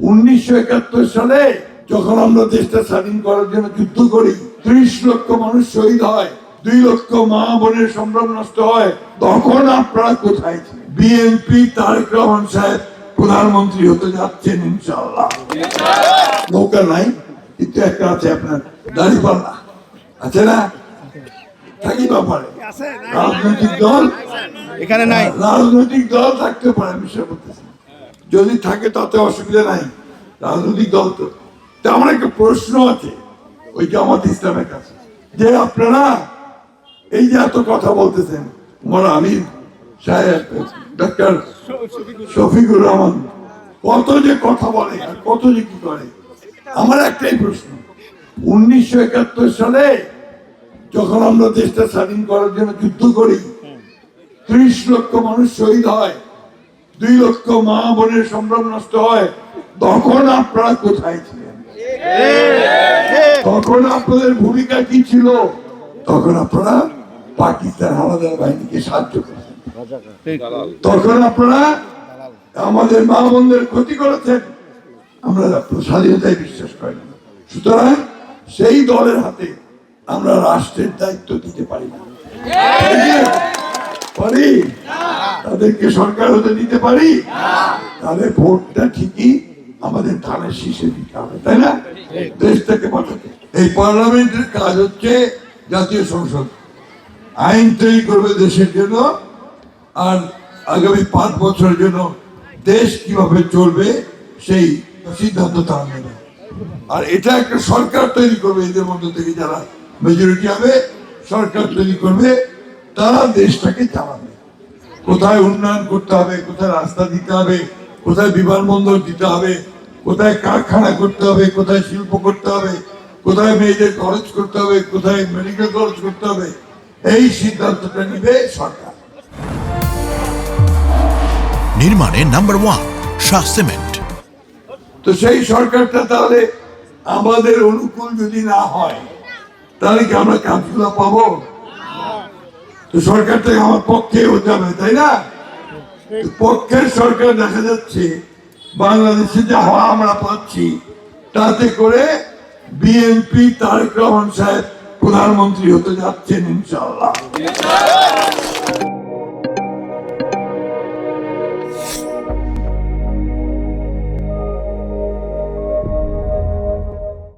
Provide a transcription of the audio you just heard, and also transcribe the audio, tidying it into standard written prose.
1971 সালে যখন আমরা দেশটা স্বাধীন করার জন্য যুদ্ধ করি, 30 লক্ষ মানুষ শহীদ হয়, 2 লক্ষ মা বোনের সম্ভ্রম নষ্ট হয়, তখন আপনারা কোথায় ছিলেন? বিএনপি তারেক রহমান সাহেব প্রধানমন্ত্রী হতে যাচ্ছেন ইনশাআল্লাহ। নৌকা নাই, কিন্তু একটা আছে আপনার দাঁড়িপাল্লা, আছে না? থাকি ব্যাপারে রাজনৈতিক দল এখানে নাই, রাজনৈতিক দল থাকতে পারে, বিষয় বলতেছি, যদি থাকে তাতে অসুবিধা নাই, রাজনৈতিক দল তো। আমার একটা প্রশ্ন আছে ওই জামাত ইসলামের কাছে, যে আপনারা এই যে এত কথা বলতেছেন, আমির সাহেব, ডক্টর শফিকুর রহমান কত যে কথা বলে আর কত যে কি করে, আমার একটাই প্রশ্ন, 1971 সালে যখন আমরা দেশটা স্বাধীন করার জন্য যুদ্ধ করি, 30 লক্ষ মানুষ শহীদ হয়, 2 লক্ষ মা বোনের সম্ভ্রম নষ্ট হয়, তখন আপনারা কোথায় ছিলেন? তখন আপনাদের ভূমিকা কি ছিল? তখন আপনারা পাকিস্তান হানাদার বাহিনীকে সাহায্য করেছেন, তখন আপনারা আমাদের মা বোনদের ক্ষতি করেছেন। আমরা স্বাধীনতায় বিশ্বাস করি না, সুতরাং সেই দলের হাতে আমরা রাষ্ট্রের দায়িত্ব দিতে পারি না। পারি? তাদেরকে সরকার হতে দিতে পারি? তাহলে ভোটটা ঠিকই আমাদের ধানের শীষে দিতে হবে, তাই না? দেশটাকে বাঁচাতে এই পার্লামেন্টের কাজ হচ্ছে জাতীয় সংসদ আইন তৈরি করবে দেশের জন্য, আর আগামী 5 বছরের জন্য দেশ কিভাবে চলবে সেই সিদ্ধান্ত তারা নেবে। আর এটা একটা সরকার তৈরি করবে, এদের মধ্যে থেকে যারা মেজরিটি হবে সরকার তৈরি করবে, তারা দেশটাকে চালাবে। কোথায় উন্নয়ন করতে হবে, কোথায় রাস্তা দিতে হবে, কোথায় বিমানবন্দর দিতে হবে, কোথায় কারখানা করতে হবে, কোথায় শিল্প করতে হবে, কোথায় মেয়েদের খরচ করতে হবে, কোথায় মেডিকেল খরচ করতে হবে, এই সিদ্ধান্তটা নিবে সরকার। নির্মাণে নাম্বার 1 শাহ সিমেন্ট। তো সেই সরকারটা তাহলে আমাদের অনুকূল যদি না হয়, তাহলে কি আমরা কাজগুলো পাবো? তো সরকারটা আমার পক্ষে হতে হবে, তাই না? পক্ষের সরকার দেখা যাচ্ছে বাংলাদেশে যা হওয়া আমরা পাচ্ছি, তাতে করে বিএনপি তারেক রহমান সাহেব প্রধানমন্ত্রী হতে যাচ্ছেন ইনশাআল্লাহ।